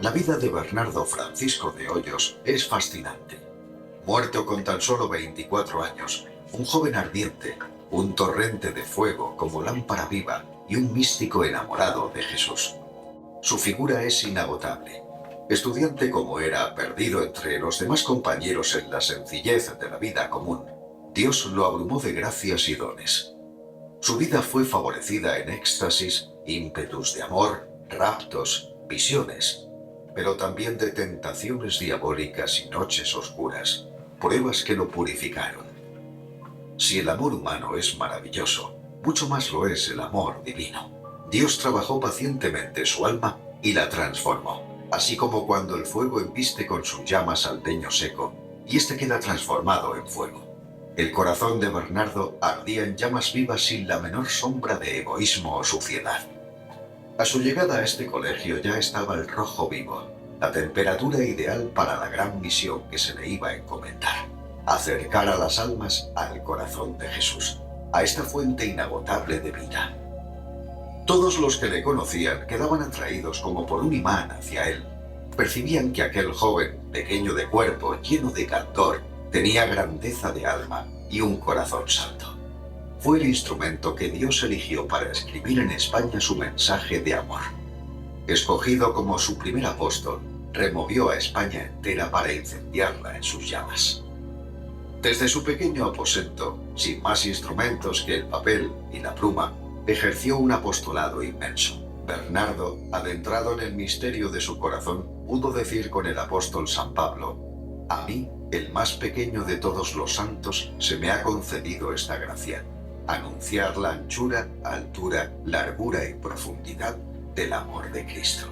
La vida de Bernardo Francisco de Hoyos es fascinante. Muerto con tan solo 24 años, un joven ardiente, un torrente de fuego como lámpara viva y un místico enamorado de Jesús. Su figura es inagotable. Estudiante como era, perdido entre los demás compañeros en la sencillez de la vida común, Dios lo abrumó de gracias y dones. Su vida fue favorecida en éxtasis, ímpetus de amor, raptos, visiones, pero también de tentaciones diabólicas y noches oscuras, pruebas que lo purificaron. Si el amor humano es maravilloso, mucho más lo es el amor divino. Dios trabajó pacientemente su alma y la transformó, así como cuando el fuego embiste con sus llamas al leño seco, y éste queda transformado en fuego. El corazón de Bernardo ardía en llamas vivas sin la menor sombra de egoísmo o suciedad. A su llegada a este colegio ya estaba el rojo vivo, la temperatura ideal para la gran misión que se le iba a encomendar: acercar a las almas al corazón de Jesús, a esta fuente inagotable de vida. Todos los que le conocían quedaban atraídos como por un imán hacia él. Percibían que aquel joven, pequeño de cuerpo, lleno de candor, tenía grandeza de alma y un corazón santo. Fue el instrumento que Dios eligió para escribir en España su mensaje de amor. Escogido como su primer apóstol, removió a España entera para incendiarla en sus llamas. Desde su pequeño aposento, sin más instrumentos que el papel y la pluma, ejerció un apostolado inmenso. Bernardo, adentrado en el misterio de su corazón, pudo decir con el apóstol San Pablo: a mí, el más pequeño de todos los santos, se me ha concedido esta gracia: anunciar la anchura, altura, largura y profundidad del amor de Cristo.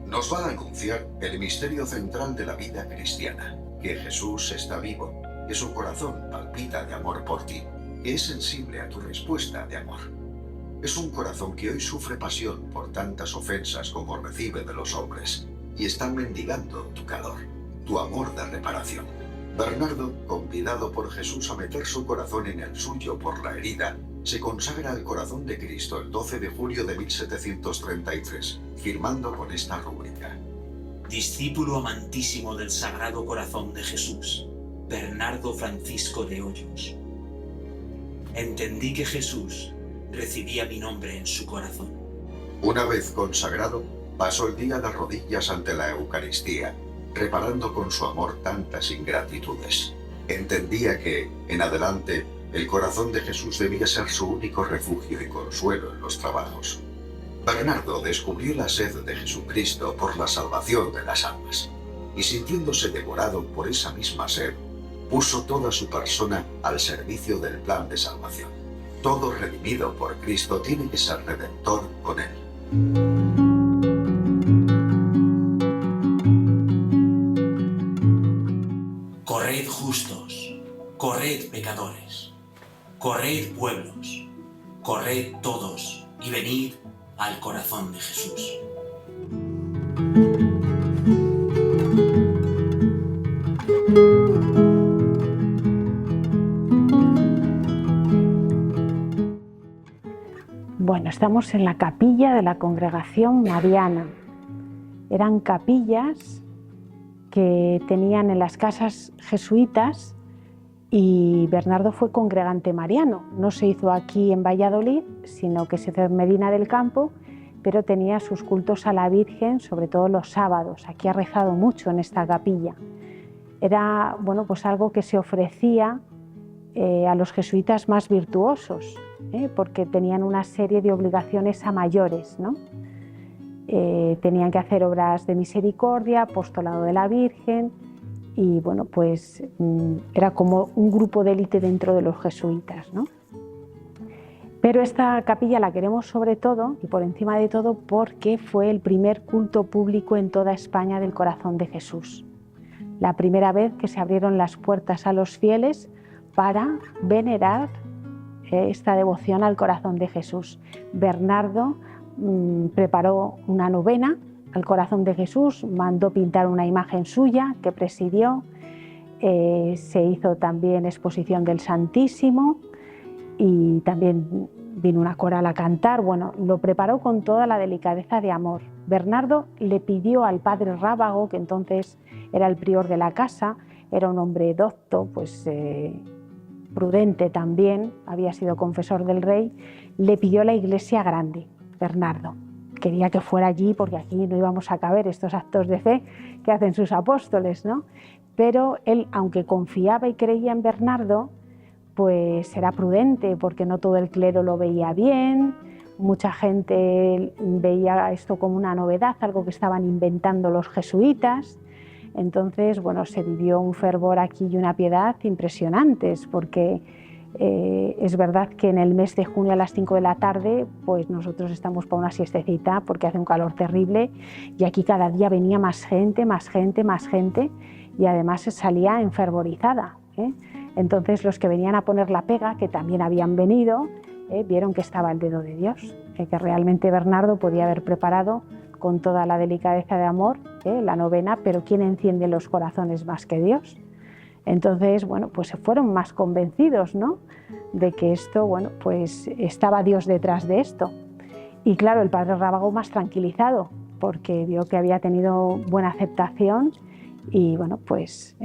Nos va a anunciar el misterio central de la vida cristiana: que Jesús está vivo, que su corazón palpita de amor por ti, que es sensible a tu respuesta de amor. Es un corazón que hoy sufre pasión por tantas ofensas como recibe de los hombres, y están mendigando tu calor, tu amor de reparación. Bernardo, convidado por Jesús a meter su corazón en el suyo por la herida, se consagra al corazón de Cristo el 12 de julio de 1733, firmando con esta rúbrica: discípulo amantísimo del Sagrado Corazón de Jesús, Bernardo Francisco de Hoyos. Entendí que Jesús recibía mi nombre en su corazón. Una vez consagrado, pasó el día de rodillas ante la Eucaristía, reparando con su amor tantas ingratitudes. Entendía que, en adelante, el corazón de Jesús debía ser su único refugio y consuelo en los trabajos. Bernardo descubrió la sed de Jesucristo por la salvación de las almas, y sintiéndose devorado por esa misma sed, puso toda su persona al servicio del plan de salvación. Todo redimido por Cristo tiene que ser redentor con él. Corred justos, corred pecadores, corred pueblos, corred todos y venid al corazón de Jesús. Bueno, estamos en la capilla de la Congregación Mariana. Eran capillas que tenían en las casas jesuitas y Bernardo fue congregante mariano. No se hizo aquí en Valladolid, sino que se hizo en Medina del Campo, pero tenía sus cultos a la Virgen, sobre todo los sábados. Aquí ha rezado mucho en esta capilla. Era pues algo que se ofrecía a los jesuitas más virtuosos, porque tenían una serie de obligaciones a mayores, ¿no? Tenían que hacer obras de misericordia, apostolado de la Virgen, y era como un grupo de élite dentro de los jesuitas, ¿no? Pero esta capilla la queremos sobre todo y por encima de todo porque fue el primer culto público en toda España del corazón de Jesús. La primera vez que se abrieron las puertas a los fieles para venerar esta devoción al corazón de Jesús. Bernardo preparó una novena al corazón de Jesús, mandó pintar una imagen suya que presidió, se hizo también exposición del Santísimo y también vino una coral a cantar. Lo preparó con toda la delicadeza de amor. Bernardo le pidió al padre Rábago, que entonces era el prior de la casa, era un hombre docto, pues prudente también, había sido confesor del rey, le pidió la iglesia grande, Bernardo. Quería que fuera allí porque aquí no íbamos a caber estos actos de fe que hacen sus apóstoles, ¿no? Pero él, aunque confiaba y creía en Bernardo, pues era prudente porque no todo el clero lo veía bien, mucha gente veía esto como una novedad, algo que estaban inventando los jesuitas. Entonces, bueno, se vivió un fervor aquí y una piedad impresionantes, porque es verdad que en el mes de junio a las 5 de la tarde, pues nosotros estamos para una siestecita porque hace un calor terrible y aquí cada día venía más gente, más gente, más gente y además se salía enfervorizada, ¿eh? Entonces los que venían a poner la pega, que también habían venido, vieron que estaba el dedo de Dios, que realmente Bernardo podía haber preparado con toda la delicadeza de amor la novena, pero ¿quién enciende los corazones más que Dios? Entonces, bueno, pues se fueron más convencidos, ¿no?, de que esto, bueno, pues estaba Dios detrás de esto. Y claro, el padre Rábago más tranquilizado, porque vio que había tenido buena aceptación y, bueno, pues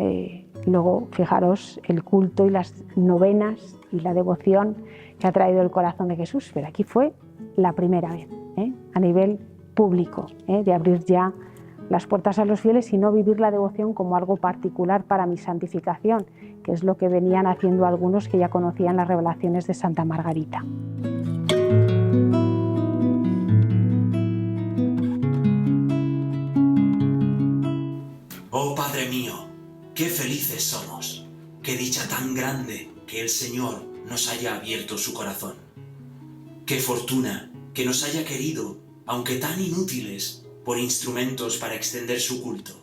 luego, fijaros, el culto y las novenas y la devoción que ha traído el corazón de Jesús. Pero aquí fue la primera vez, a nivel público, de abrir ya las puertas a los fieles y no vivir la devoción como algo particular para mi santificación, que es lo que venían haciendo algunos que ya conocían las revelaciones de Santa Margarita. Oh Padre mío, qué felices somos, qué dicha tan grande que el Señor nos haya abierto su corazón. Qué fortuna que nos haya querido, aunque tan inútiles, por instrumentos para extender su culto.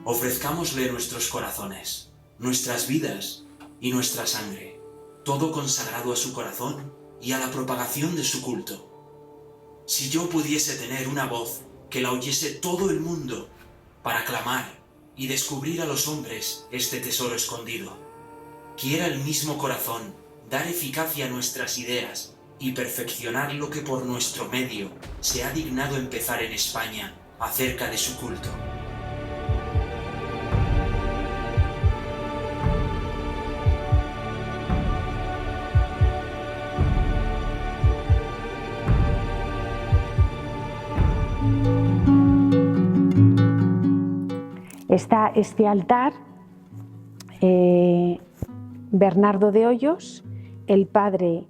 Ofrezcámosle nuestros corazones, nuestras vidas y nuestra sangre, todo consagrado a su corazón y a la propagación de su culto. Si yo pudiese tener una voz que la oyese todo el mundo para clamar y descubrir a los hombres este tesoro escondido, quiera el mismo corazón dar eficacia a nuestras ideas y perfeccionar lo que por nuestro medio se ha dignado empezar en España acerca de su culto. Está este altar, Bernardo de Hoyos, el padre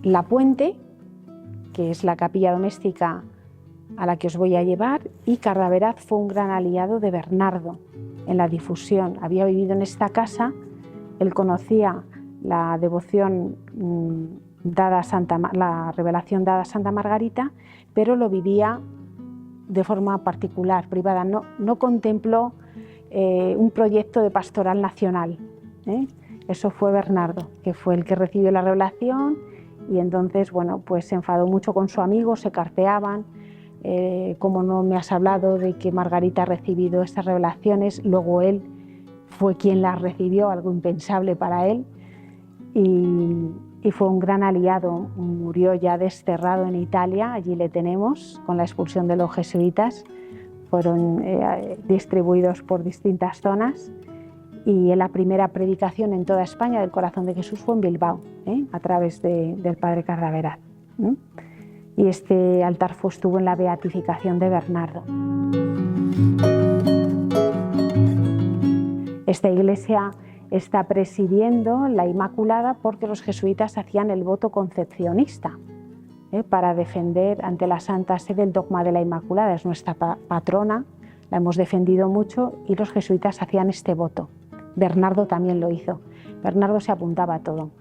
Lapuente, que es la capilla doméstica a la que os voy a llevar, y Carraveraz fue un gran aliado de Bernardo en la difusión. Había vivido en esta casa, él conocía la devoción la revelación dada a Santa Margarita, pero lo vivía de forma particular, privada. No contempló un proyecto de pastoral nacional. Eso fue Bernardo, que fue el que recibió la revelación. Y entonces, bueno, pues se enfadó mucho con su amigo, se carteaban, como no me has hablado de que Margarita ha recibido estas revelaciones, luego él fue quien las recibió, algo impensable para él, y fue un gran aliado. Murió ya desterrado en Italia, allí le tenemos, con la expulsión de los jesuitas, fueron distribuidos por distintas zonas. Y la primera predicación en toda España del corazón de Jesús fue en Bilbao, a través del padre Carraveraz. Y este altar estuvo en la beatificación de Bernardo. Esta iglesia está presidiendo la Inmaculada porque los jesuitas hacían el voto concepcionista para defender ante la Santa Sede el dogma de la Inmaculada. Es nuestra patrona, la hemos defendido mucho y los jesuitas hacían este voto. Bernardo también lo hizo. Bernardo se apuntaba a todo,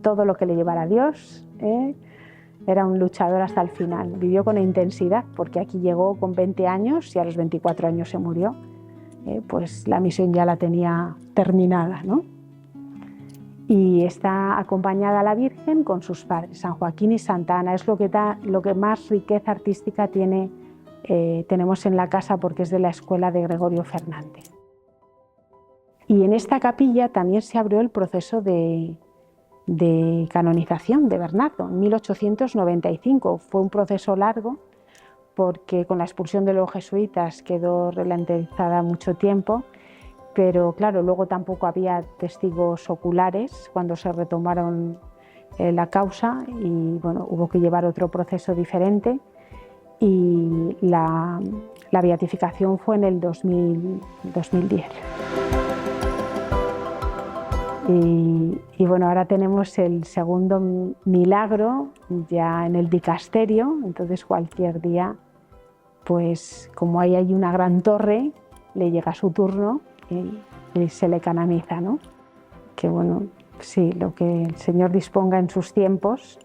todo lo que le llevara a Dios. Era un luchador hasta el final. Vivió con intensidad porque aquí llegó con 20 años y a los 24 años se murió. Pues la misión ya la tenía terminada, ¿no? Y está acompañada a la Virgen con sus padres, San Joaquín y Santa Ana. Es lo que más riqueza artística tenemos en la casa porque es de la escuela de Gregorio Fernández. Y en esta capilla también se abrió el proceso de canonización de Bernardo en 1895. Fue un proceso largo porque con la expulsión de los jesuitas quedó ralentizada mucho tiempo, pero claro, luego tampoco había testigos oculares cuando se retomaron la causa y bueno, hubo que llevar otro proceso diferente y la beatificación fue en el 2010. Y bueno, ahora tenemos el segundo milagro ya en el dicasterio, entonces cualquier día, pues como hay una gran torre, le llega su turno y se le canoniza, ¿no? Que bueno, sí, lo que el Señor disponga en sus tiempos,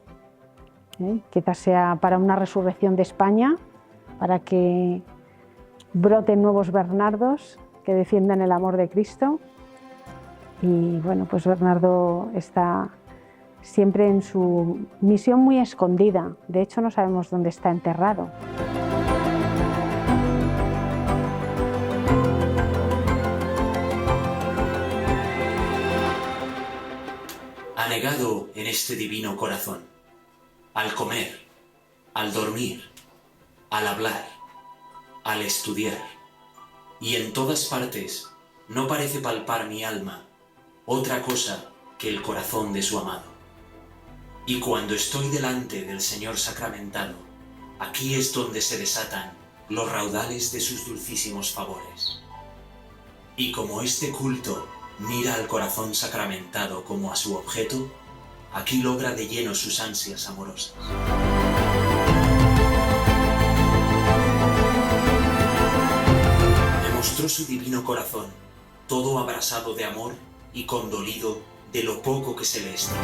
quizás sea para una resurrección de España, para que broten nuevos Bernardos que defiendan el amor de Cristo. Y bueno, pues Bernardo está siempre en su misión muy escondida. De hecho, no sabemos dónde está enterrado. Anegado en este divino corazón, al comer, al dormir, al hablar, al estudiar, y en todas partes no parece palpar mi alma otra cosa que el corazón de su amado. Y cuando estoy delante del Señor sacramentado, aquí es donde se desatan los raudales de sus dulcísimos favores. Y como este culto mira al corazón sacramentado como a su objeto, aquí logra de lleno sus ansias amorosas. Me mostró su divino corazón, todo abrasado de amor y condolido de lo poco que se le estima.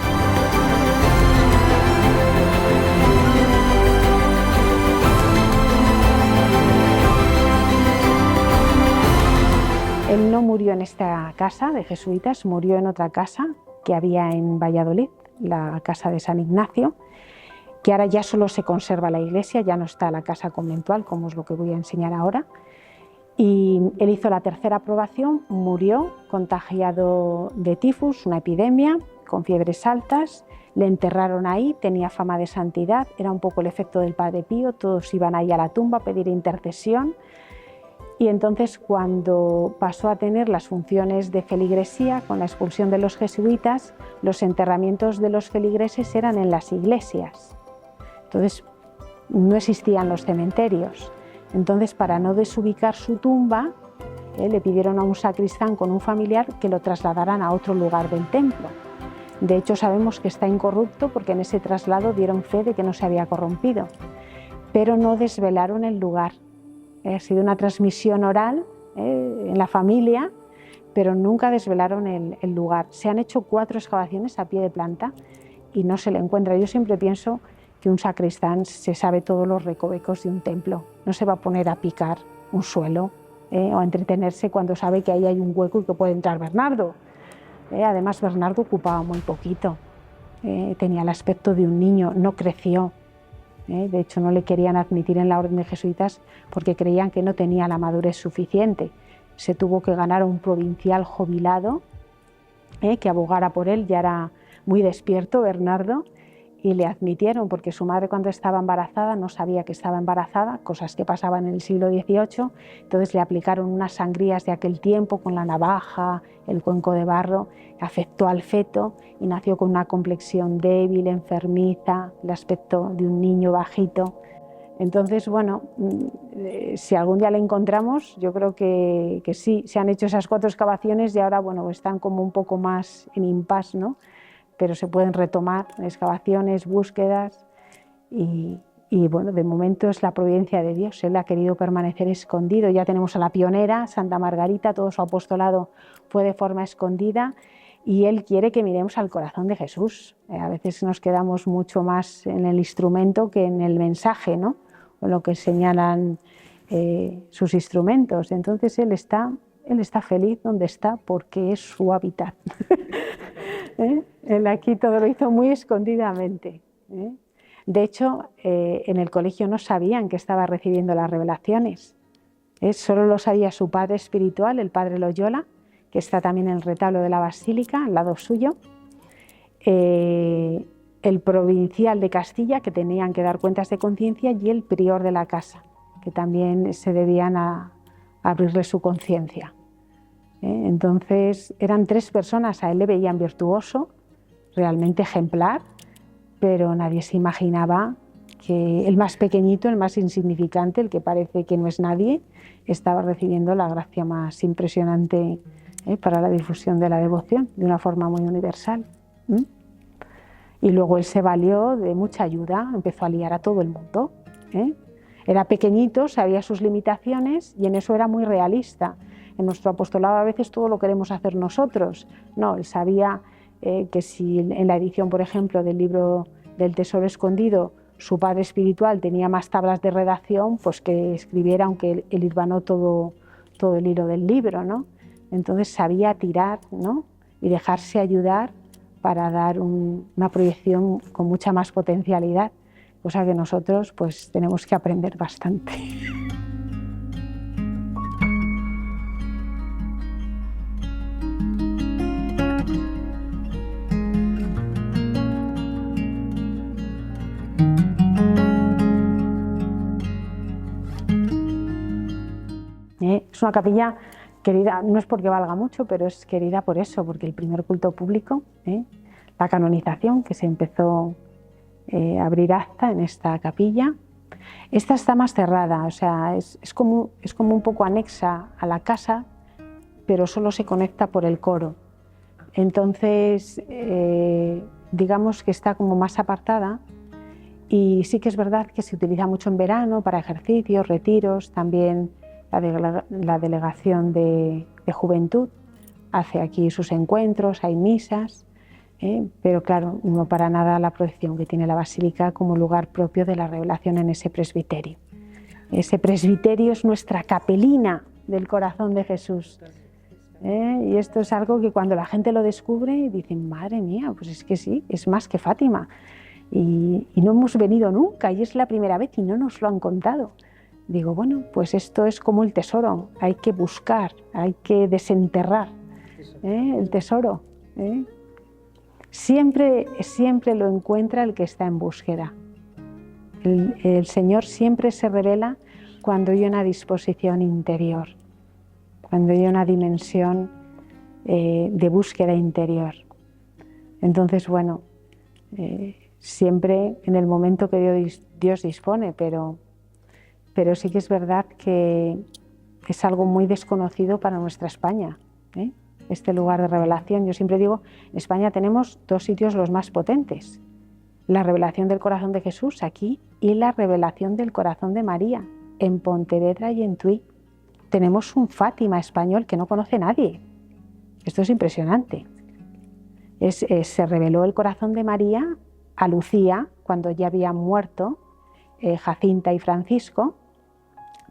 Él no murió en esta casa de jesuitas, murió en otra casa que había en Valladolid, la casa de San Ignacio, que ahora ya solo se conserva la iglesia, ya no está la casa conventual, como es lo que voy a enseñar ahora. Y él hizo la tercera probación, murió contagiado de tifus, una epidemia, con fiebres altas, le enterraron ahí, tenía fama de santidad, era un poco el efecto del Padre Pío, todos iban ahí a la tumba a pedir intercesión. Y entonces cuando pasó a tener las funciones de feligresía, con la expulsión de los jesuitas, los enterramientos de los feligreses eran en las iglesias. Entonces no existían los cementerios. Entonces, para no desubicar su tumba, le pidieron a un sacristán con un familiar que lo trasladaran a otro lugar del templo. De hecho, sabemos que está incorrupto porque en ese traslado dieron fe de que no se había corrompido, pero no desvelaron el lugar. Ha sido una transmisión oral en la familia, pero nunca desvelaron el lugar. Se han hecho 4 excavaciones a pie de planta y no se le encuentra. Yo siempre pienso que un sacristán se sabe todos los recovecos de un templo. No se va a poner a picar un suelo o a entretenerse cuando sabe que ahí hay un hueco y que puede entrar Bernardo. Además, Bernardo ocupaba muy poquito. Tenía el aspecto de un niño, no creció. De hecho, no le querían admitir en la orden de jesuitas porque creían que no tenía la madurez suficiente. Se tuvo que ganar a un provincial jubilado que abogara por él. Ya era muy despierto Bernardo y le admitieron porque su madre, cuando estaba embarazada, no sabía que estaba embarazada, cosas que pasaban en el siglo XVIII. Entonces le aplicaron unas sangrías de aquel tiempo con la navaja, el cuenco de barro, afectó al feto y nació con una complexión débil, enfermiza, el aspecto de un niño bajito. Entonces, bueno, si algún día le encontramos, yo creo que sí, se han hecho esas 4 excavaciones y ahora, bueno, están como un poco más en impasse, ¿no? Pero se pueden retomar excavaciones, búsquedas y bueno, de momento es la providencia de Dios. Él ha querido permanecer escondido. Ya tenemos a la pionera, Santa Margarita, todo su apostolado fue de forma escondida y Él quiere que miremos al corazón de Jesús. A veces nos quedamos mucho más en el instrumento que en el mensaje, ¿no? O lo que señalan sus instrumentos. Entonces Él está feliz donde está porque es su hábitat. Él aquí todo lo hizo muy escondidamente. De hecho, en el colegio no sabían que estaba recibiendo las revelaciones. Solo lo sabía su padre espiritual, el padre Loyola, que está también en el retablo de la basílica, al lado suyo. El provincial de Castilla, que tenían que dar cuentas de conciencia, y el prior de la casa. que también se debían a abrirle su conciencia. Entonces eran 3 personas, a él le veían virtuoso, realmente ejemplar, pero nadie se imaginaba que el más pequeñito, el más insignificante, el que parece que no es nadie, estaba recibiendo la gracia más impresionante para la difusión de la devoción, de una forma muy universal. Y luego él se valió de mucha ayuda, empezó a liar a todo el mundo. Era pequeñito, sabía sus limitaciones y en eso era muy realista. En nuestro apostolado a veces todo lo queremos hacer nosotros. No, él sabía que si en la edición, por ejemplo, del libro del Tesoro Escondido, su padre espiritual tenía más tablas de redacción, pues que escribiera, aunque él hilvanó todo el hilo del libro, ¿no? Entonces sabía tirar, ¿no? Y dejarse ayudar para dar una proyección con mucha más potencialidad, cosa que nosotros pues tenemos que aprender bastante. Es una capilla querida, no es porque valga mucho, pero es querida por eso, porque el primer culto público, la canonización, que se empezó a abrir acta en esta capilla, esta está más cerrada, o sea, es como un poco anexa a la casa, pero solo se conecta por el coro. Entonces, digamos que está como más apartada, y sí que es verdad que se utiliza mucho en verano para ejercicios, retiros, también la delegación de juventud hace aquí sus encuentros, hay misas, pero claro, no para nada la proyección que tiene la basílica como lugar propio de la revelación en ese presbiterio. Ese presbiterio es nuestra capelina del corazón de Jesús. Y esto es algo que cuando la gente lo descubre dicen, madre mía, pues es que sí, es más que Fátima. Y no hemos venido nunca y es la primera vez y no nos lo han contado. Digo, bueno, pues esto es como el tesoro, hay que buscar, hay que desenterrar el tesoro. Siempre lo encuentra el que está en búsqueda. El Señor siempre se revela cuando hay una disposición interior, cuando hay una dimensión de búsqueda interior. Entonces, bueno, siempre en el momento que Dios dispone, pero sí que es verdad que es algo muy desconocido para nuestra España, este lugar de revelación. Yo siempre digo, en España tenemos 2 sitios los más potentes, la revelación del corazón de Jesús aquí y la revelación del corazón de María en Pontevedra y en Tui. Tenemos un Fátima español que no conoce nadie. Esto es impresionante. Se reveló el corazón de María a Lucía cuando ya habían muerto Jacinta y Francisco,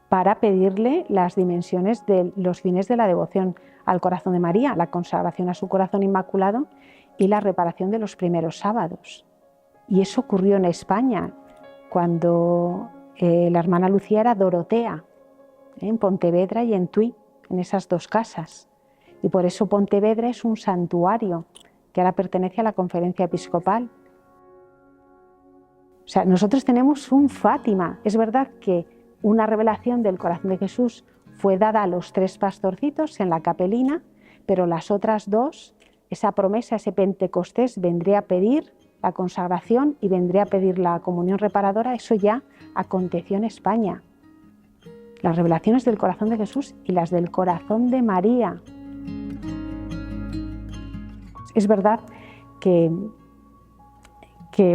para pedirle las dimensiones de los fines de la devoción al corazón de María, la consagración a su corazón inmaculado y la reparación de los primeros sábados. Y eso ocurrió en España, cuando la hermana Lucía era Dorotea, en Pontevedra y en Tui, en esas 2 casas. Y por eso Pontevedra es un santuario que ahora pertenece a la Conferencia Episcopal. O sea, nosotros tenemos un Fátima. Es verdad que una revelación del corazón de Jesús fue dada a los 3 pastorcitos en la capelina, pero las otras 2, esa promesa, ese Pentecostés, vendría a pedir la consagración y vendría a pedir la comunión reparadora, eso ya aconteció en España. Las revelaciones del corazón de Jesús y las del corazón de María. Es verdad que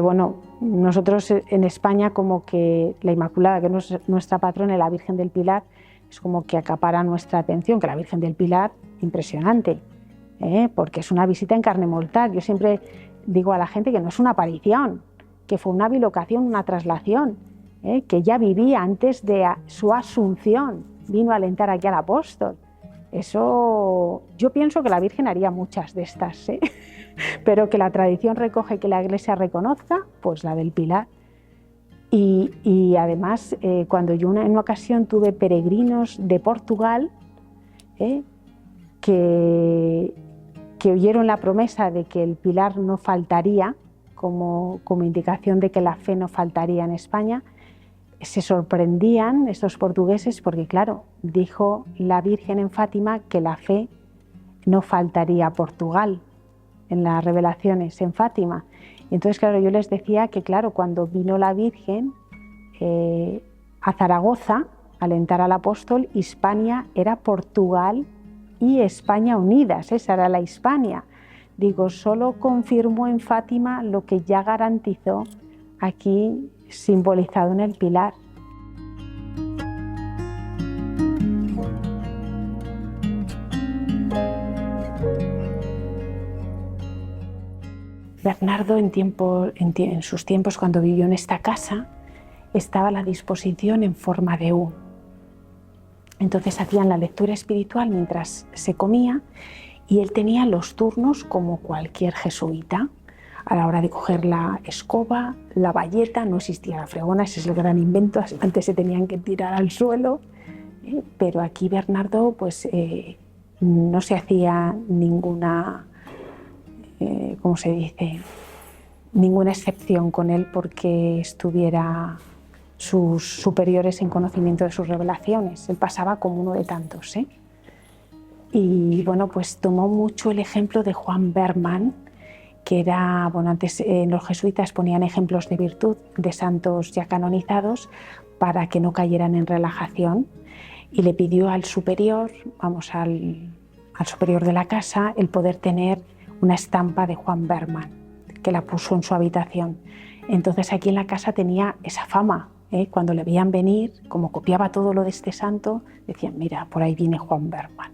bueno, nosotros en España como que la Inmaculada, que es nuestra patrona, la Virgen del Pilar, es como que acapara nuestra atención, que la Virgen del Pilar, impresionante, porque es una visita en carne mortal. Yo siempre digo a la gente que no es una aparición, que fue una bilocación, una traslación, que ya vivía antes de su asunción, vino a alentar aquí al apóstol. Eso, yo pienso que la Virgen haría muchas de estas, pero que la tradición recoge, que la Iglesia reconozca, pues la del Pilar. Y además, cuando yo en una ocasión tuve peregrinos de Portugal, que oyeron la promesa de que el Pilar no faltaría, como indicación de que la fe no faltaría en España, se sorprendían estos portugueses porque, claro, dijo la Virgen en Fátima que la fe no faltaría a Portugal en las revelaciones en Fátima. Y entonces, claro, yo les decía que, claro, cuando vino la Virgen a Zaragoza a alentar al apóstol, Hispania era Portugal y España unidas, esa era la Hispania. Digo, solo confirmó en Fátima lo que ya garantizó aquí simbolizado en el pilar. Bernardo en sus tiempos cuando vivió en esta casa estaba a la disposición en forma de U. Entonces hacían la lectura espiritual mientras se comía y él tenía los turnos como cualquier jesuita. A la hora de coger la escoba, la bayeta, no existía la fregona, ese es el gran invento, antes se tenían que tirar al suelo, pero aquí Bernardo pues no se hacía ninguna, ¿cómo se dice?, ninguna excepción con él porque estuviera sus superiores en conocimiento de sus revelaciones. Él pasaba como uno de tantos, ¿eh? Y bueno, pues tomó mucho el ejemplo de Juan Berman, que era, bueno, antes los jesuitas ponían ejemplos de virtud de santos ya canonizados para que no cayeran en relajación, y le pidió al superior, vamos, al superior de la casa, el poder tener una estampa de Juan Berman, que la puso en su habitación. Entonces aquí en la casa tenía esa fama, cuando le veían venir, como copiaba todo lo de este santo, decían, mira, por ahí viene Juan Berman.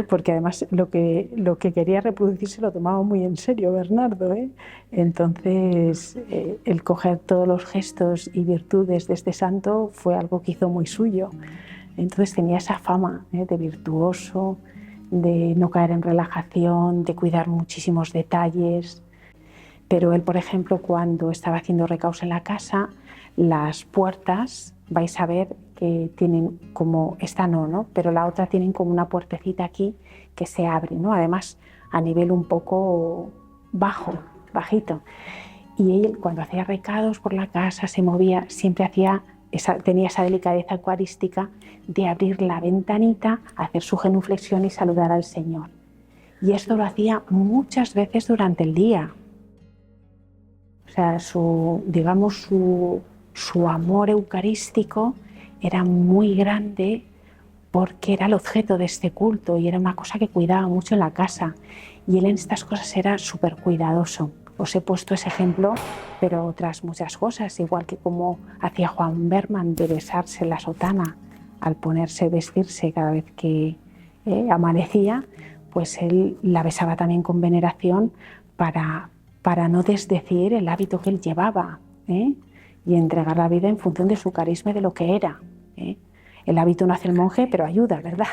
Porque además lo que quería reproducirse lo tomaba muy en serio Bernardo. Entonces el coger todos los gestos y virtudes de este santo fue algo que hizo muy suyo. Entonces tenía esa fama de virtuoso, de no caer en relajación, de cuidar muchísimos detalles. Pero él, por ejemplo, cuando estaba haciendo recaos en la casa, las puertas, vais a ver que tienen como, esta no, pero la otra tienen como una puertecita aquí que se abre, ¿no? Además a nivel un poco bajito. Y él cuando hacía recados por la casa, se movía, siempre tenía esa delicadeza eucarística de abrir la ventanita, hacer su genuflexión y saludar al Señor. Y esto lo hacía muchas veces durante el día. O sea, su amor eucarístico era muy grande porque era el objeto de este culto y era una cosa que cuidaba mucho en la casa. Y él en estas cosas era súper cuidadoso. Os he puesto ese ejemplo, pero otras muchas cosas, igual que como hacía Juan Berman de besarse la sotana al vestirse cada vez que amanecía, pues él la besaba también con veneración para no desdecir el hábito que él llevaba, y entregar la vida en función de su carisma y de lo que era. El hábito no hace el monje, pero ayuda, ¿verdad?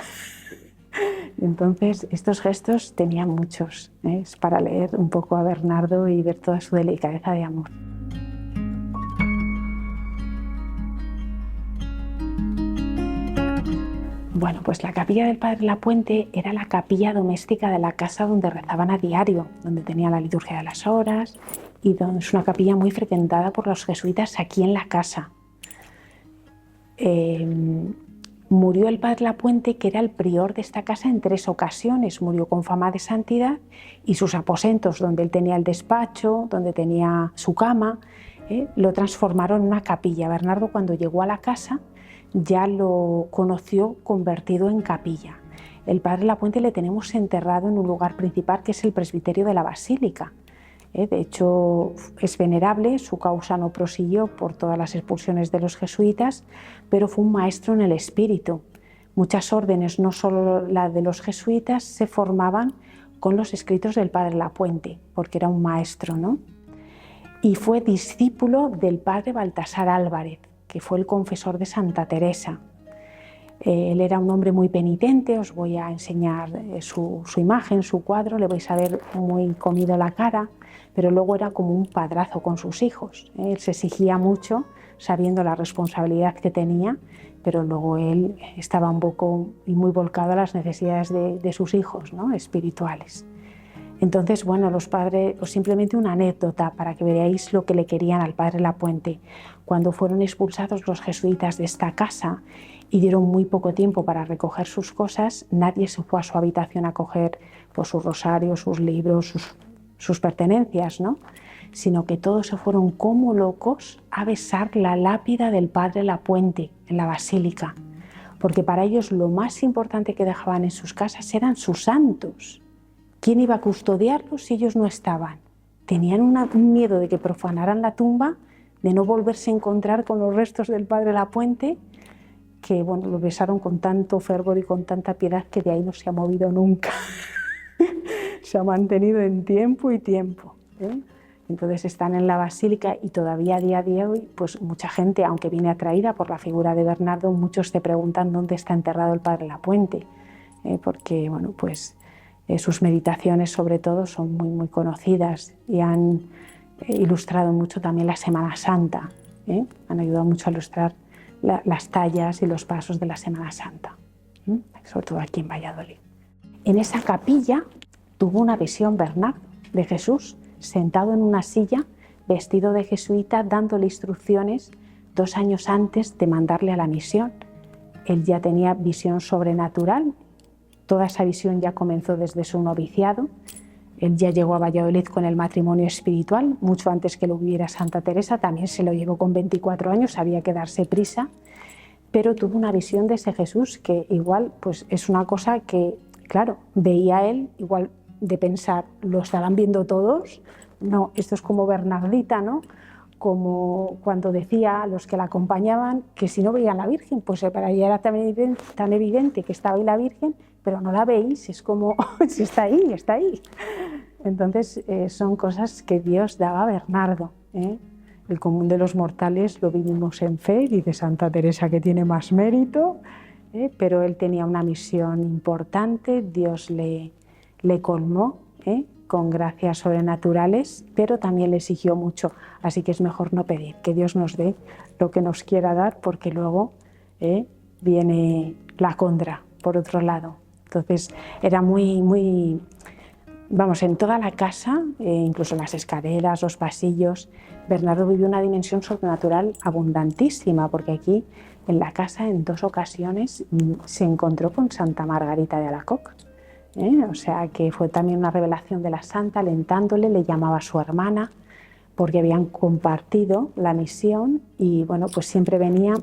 Entonces, estos gestos tenían muchos, es para leer un poco a Bernardo y ver toda su delicadeza de amor. Bueno, pues la capilla del Padre Lapuente era la capilla doméstica de la casa donde rezaban a diario, donde tenían la liturgia de las horas y donde es una capilla muy frecuentada por los jesuitas aquí en la casa. Murió el Padre Lapuente, que era el prior de esta casa, en 3 ocasiones. Murió con fama de santidad y sus aposentos, donde él tenía el despacho, donde tenía su cama, lo transformaron en una capilla. Bernardo, cuando llegó a la casa, ya lo conoció convertido en capilla. El Padre Lapuente le tenemos enterrado en un lugar principal que es el presbiterio de la Basílica. De hecho, es venerable, su causa no prosiguió por todas las expulsiones de los jesuitas, pero fue un maestro en el espíritu. Muchas órdenes, no solo la de los jesuitas, se formaban con los escritos del Padre Lapuente, porque era un maestro, ¿no? Y fue discípulo del Padre Baltasar Álvarez, que fue el confesor de Santa Teresa. Él era un hombre muy penitente, os voy a enseñar su imagen, su cuadro, le vais a ver muy comido la cara, pero luego era como un padrazo con sus hijos. Él se exigía mucho, sabiendo la responsabilidad que tenía, pero luego él estaba un poco y muy volcado a las necesidades de sus hijos, ¿no?, espirituales. Entonces, bueno, los padres, o simplemente una anécdota para que veáis lo que le querían al padre Lapuente. Cuando fueron expulsados los jesuitas de esta casa y dieron muy poco tiempo para recoger sus cosas, nadie se fue a su habitación a coger pues, sus rosarios, sus libros, sus pertenencias, ¿no? Sino que todos se fueron como locos a besar la lápida del padre Lapuente en la basílica, porque para ellos lo más importante que dejaban en sus casas eran sus santos. ¿Quién iba a custodiarlos si ellos no estaban? Tenían un miedo de que profanaran la tumba, de no volverse a encontrar con los restos del padre Lapuente, que bueno, lo besaron con tanto fervor y con tanta piedad que de ahí no se ha movido nunca. Se ha mantenido en tiempo y tiempo, ¿eh? Entonces están en la basílica y todavía a día de hoy, pues mucha gente, aunque viene atraída por la figura de Bernardo, muchos te preguntan dónde está enterrado el padre Lapuente, porque bueno, pues sus meditaciones sobre todo son muy, muy conocidas y han ilustrado mucho también la Semana Santa, han ayudado mucho a ilustrar las tallas y los pasos de la Semana Santa, sobre todo aquí en Valladolid. En esa capilla tuvo una visión Bernardo de Jesús sentado en una silla, vestido de jesuita, dándole instrucciones 2 años antes de mandarle a la misión. Él ya tenía visión sobrenatural, toda esa visión ya comenzó desde su noviciado. Él ya llegó a Valladolid con el matrimonio espiritual, mucho antes que lo hubiera Santa Teresa, también se lo llevó con 24 años, había que darse prisa, pero tuvo una visión de ese Jesús que igual pues es una cosa que, claro, veía él, igual de pensar, ¿lo estarán viendo todos? No, esto es como Bernardita, ¿no? Como cuando decía a los que la acompañaban que si no veían a la Virgen, pues para ella era tan evidente que estaba ahí la Virgen, pero no la veis, es como, si está ahí, está ahí. Entonces son cosas que Dios daba a Bernardo, ¿eh? El común de los mortales lo vivimos en fe, dice Santa Teresa que tiene más mérito, pero él tenía una misión importante, Dios le colmó con gracias sobrenaturales, pero también le exigió mucho, así que es mejor no pedir, que Dios nos dé lo que nos quiera dar, porque luego viene la contra, por otro lado. Entonces era muy, vamos, en toda la casa, incluso en las escaleras, los pasillos, Bernardo vivió una dimensión sobrenatural abundantísima, porque aquí en la casa en 2 ocasiones se encontró con Santa Margarita de Alacoque. O sea que fue también una revelación de la santa, alentándole, le llamaba a su hermana, porque habían compartido la misión y bueno, pues siempre venía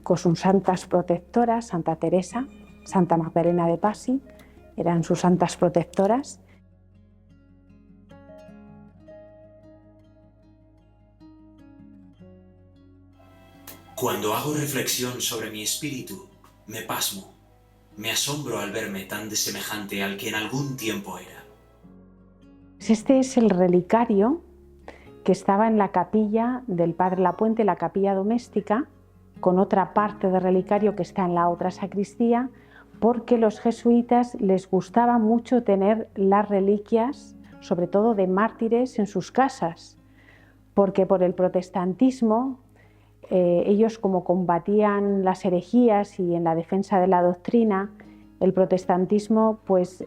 con sus santas protectoras, Santa Teresa, Santa Magdalena de Pasi, eran sus santas protectoras. Cuando hago reflexión sobre mi espíritu, me pasmo, me asombro al verme tan desemejante al que en algún tiempo era. Este es el relicario que estaba en la capilla del padre Lapuente, la capilla doméstica, con otra parte del relicario que está en la otra sacristía, porque los jesuitas les gustaba mucho tener las reliquias, sobre todo de mártires, en sus casas, porque por el protestantismo ellos, como combatían las herejías y en la defensa de la doctrina, el protestantismo pues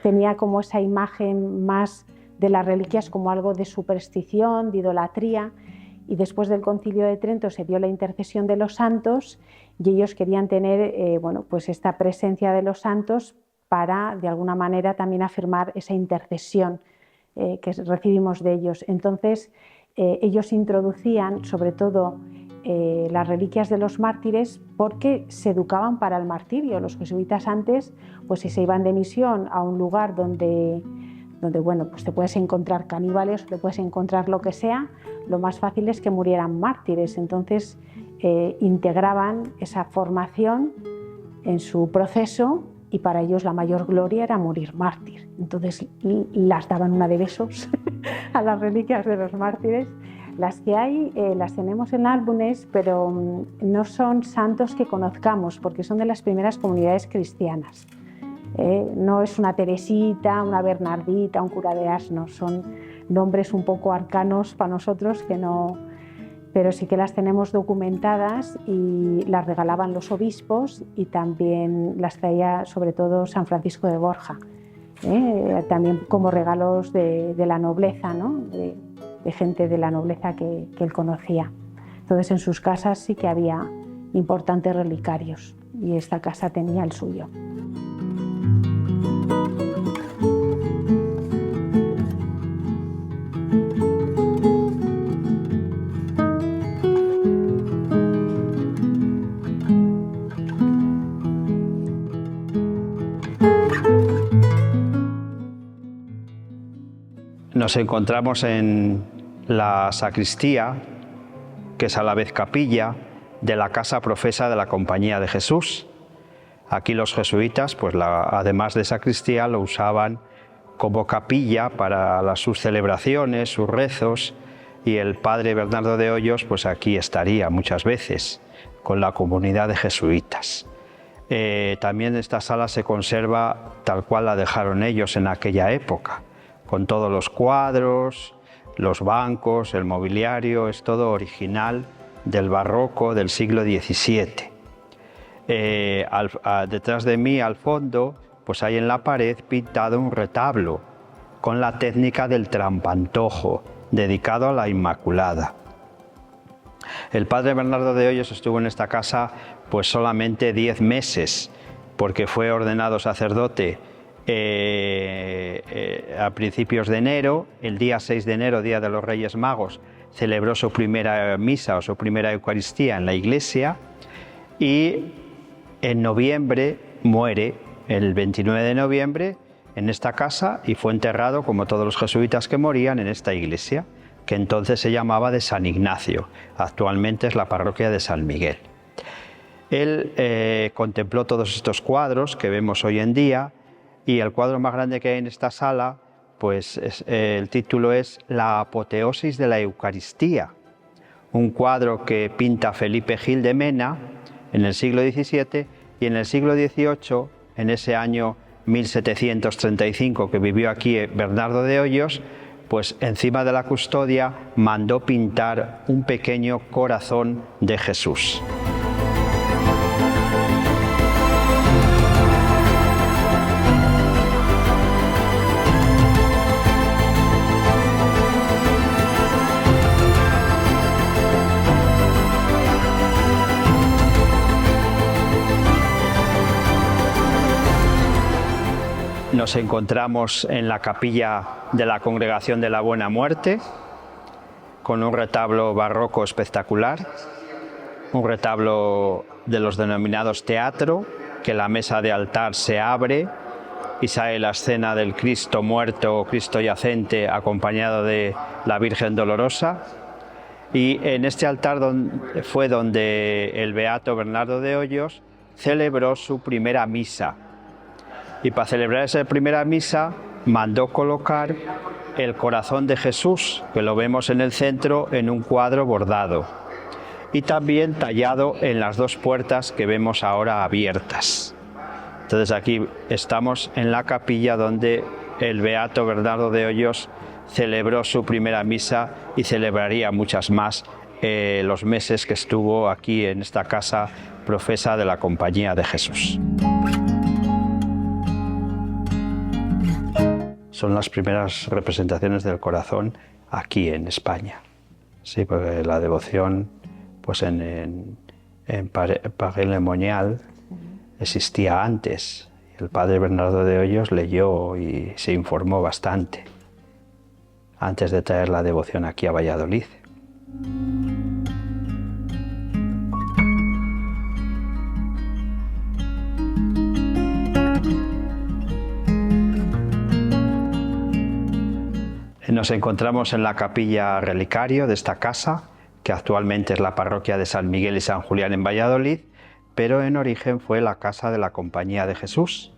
tenía como esa imagen más de las reliquias como algo de superstición, de idolatría, y después del Concilio de Trento se dio la intercesión de los santos y ellos querían tener bueno, pues esta presencia de los santos para de alguna manera también afirmar esa intercesión que recibimos de ellos. Entonces ellos introducían sobre todo las reliquias de los mártires porque se educaban para el martirio. Los jesuitas antes, pues si se iban de misión a un lugar donde bueno, pues te puedes encontrar caníbales, te puedes encontrar lo que sea, lo más fácil es que murieran mártires. Entonces integraban esa formación en su proceso y para ellos la mayor gloria era morir mártir. Entonces las daban una de besos a las reliquias de los mártires. Las que hay las tenemos en álbumes, pero no son santos que conozcamos porque son de las primeras comunidades cristianas. No es una Teresita, una Bernardita, un cura de Asnos, son nombres un poco arcanos para nosotros que no, pero sí que las tenemos documentadas y las regalaban los obispos y también las traía sobre todo San Francisco de Borja, también como regalos de la nobleza, ¿no? de gente de la nobleza que él conocía. Entonces en sus casas sí que había importantes relicarios y esta casa tenía el suyo. Nos encontramos en la sacristía, que es a la vez capilla, de la casa profesa de la Compañía de Jesús. Aquí los jesuitas, pues además de sacristía, lo usaban como capilla para sus celebraciones, sus rezos, y el padre Bernardo de Hoyos pues aquí estaría muchas veces con la comunidad de jesuitas. También esta sala se conserva tal cual la dejaron ellos en aquella época, con todos los cuadros, los bancos, el mobiliario, es todo original del barroco del siglo XVII. Detrás de mí, al fondo, pues hay en la pared pintado un retablo con la técnica del trampantojo, dedicado a la Inmaculada. El padre Bernardo de Hoyos estuvo en esta casa pues solamente 10 meses, porque fue ordenado sacerdote a principios de enero. El día 6 de enero, Día de los Reyes Magos, celebró su primera misa o su primera Eucaristía en la iglesia, y en noviembre muere, el 29 de noviembre, en esta casa, y fue enterrado, como todos los jesuitas que morían, en esta iglesia, que entonces se llamaba de San Ignacio, actualmente es la parroquia de San Miguel. Él contempló todos estos cuadros que vemos hoy en día, y el cuadro más grande que hay en esta sala, pues el título es La apoteosis de la Eucaristía, un cuadro que pinta Felipe Gil de Mena en el siglo XVII, y en el siglo XVIII, en ese año 1735 que vivió aquí Bernardo de Hoyos, pues encima de la custodia mandó pintar un pequeño corazón de Jesús. Nos encontramos en la capilla de la Congregación de la Buena Muerte, con un retablo barroco espectacular, un retablo de los denominados teatro, que la mesa de altar se abre y sale la escena del Cristo muerto o Cristo yacente acompañado de la Virgen Dolorosa. Y en este altar fue donde el beato Bernardo de Hoyos celebró su primera misa. Y para celebrar esa primera misa mandó colocar el corazón de Jesús, que lo vemos en el centro en un cuadro bordado, y también tallado en las dos puertas que vemos ahora abiertas. Entonces aquí estamos en la capilla donde el beato Bernardo de Hoyos celebró su primera misa y celebraría muchas más los meses que estuvo aquí en esta casa profesa de la Compañía de Jesús. Son las primeras representaciones del corazón aquí en España. Sí, porque la devoción pues en Paray-le-Monial existía antes. El padre Bernardo de Hoyos leyó y se informó bastante antes de traer la devoción aquí a Valladolid. Nos encontramos en la capilla relicario de esta casa, que actualmente es la parroquia de San Miguel y San Julián en Valladolid, pero en origen fue la casa de la Compañía de Jesús.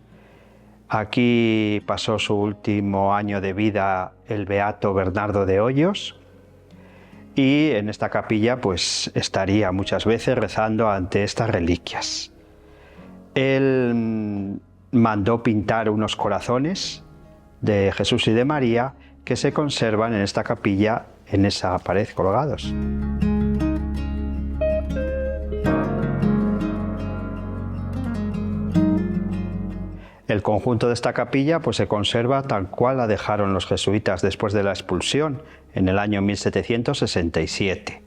Aquí pasó su último año de vida el beato Bernardo de Hoyos, y en esta capilla pues estaría muchas veces rezando ante estas reliquias. Él mandó pintar unos corazones de Jesús y de María que se conservan en esta capilla, en esa pared colgados. El conjunto de esta capilla pues, se conserva tal cual la dejaron los jesuitas después de la expulsión en el año 1767.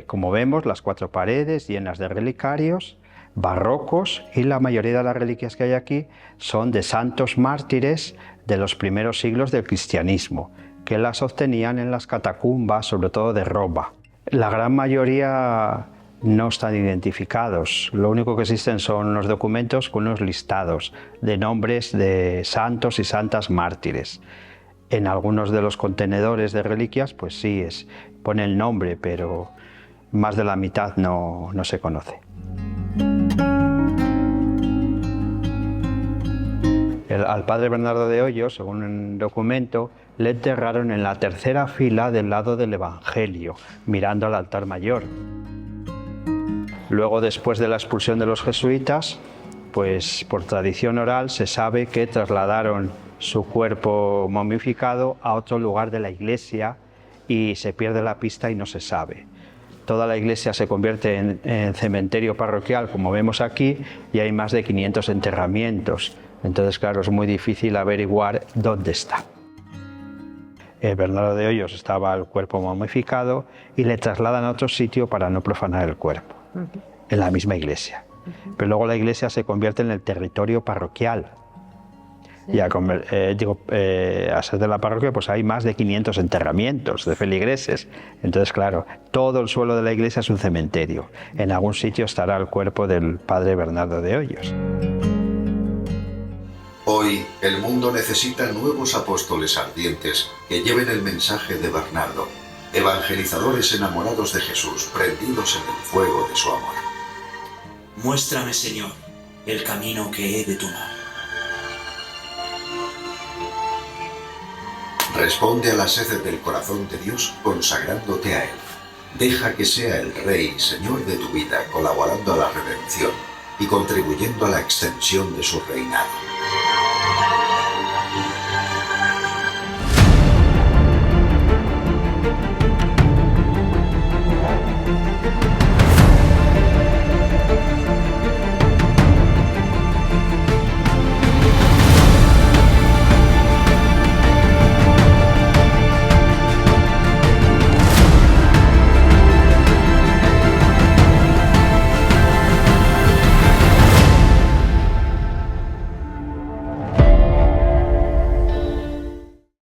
Como vemos, las 4 paredes llenas de relicarios barrocos, y la mayoría de las reliquias que hay aquí son de santos mártires de los primeros siglos del cristianismo, que las obtenían en las catacumbas, sobre todo de Roma. La gran mayoría no están identificados, lo único que existen son unos documentos con unos listados de nombres de santos y santas mártires. En algunos de los contenedores de reliquias, pues sí, pone el nombre, pero más de la mitad no se conoce. Al padre Bernardo de Hoyos, según un documento, le enterraron en la 3ª fila del lado del Evangelio, mirando al altar mayor. Luego, después de la expulsión de los jesuitas, pues por tradición oral se sabe que trasladaron su cuerpo momificado a otro lugar de la iglesia y se pierde la pista y no se sabe. Toda la iglesia se convierte en cementerio parroquial, como vemos aquí, y hay más de 500 enterramientos. Entonces, claro, es muy difícil averiguar dónde está. Bernardo de Hoyos estaba el cuerpo momificado y le trasladan a otro sitio para no profanar el cuerpo, en la misma iglesia. Pero luego la iglesia se convierte en el territorio parroquial. Y a ser de la parroquia pues hay más de 500 enterramientos de feligreses. Entonces, claro, todo el suelo de la iglesia es un cementerio. En algún sitio estará el cuerpo del padre Bernardo de Hoyos. Hoy, el mundo necesita nuevos apóstoles ardientes que lleven el mensaje de Bernardo, evangelizadores enamorados de Jesús, prendidos en el fuego de su amor. Muéstrame, Señor, el camino que he de tomar. Responde a la sed del corazón de Dios consagrándote a Él. Deja que sea el Rey y Señor de tu vida, colaborando a la redención y contribuyendo a la extensión de su reinado.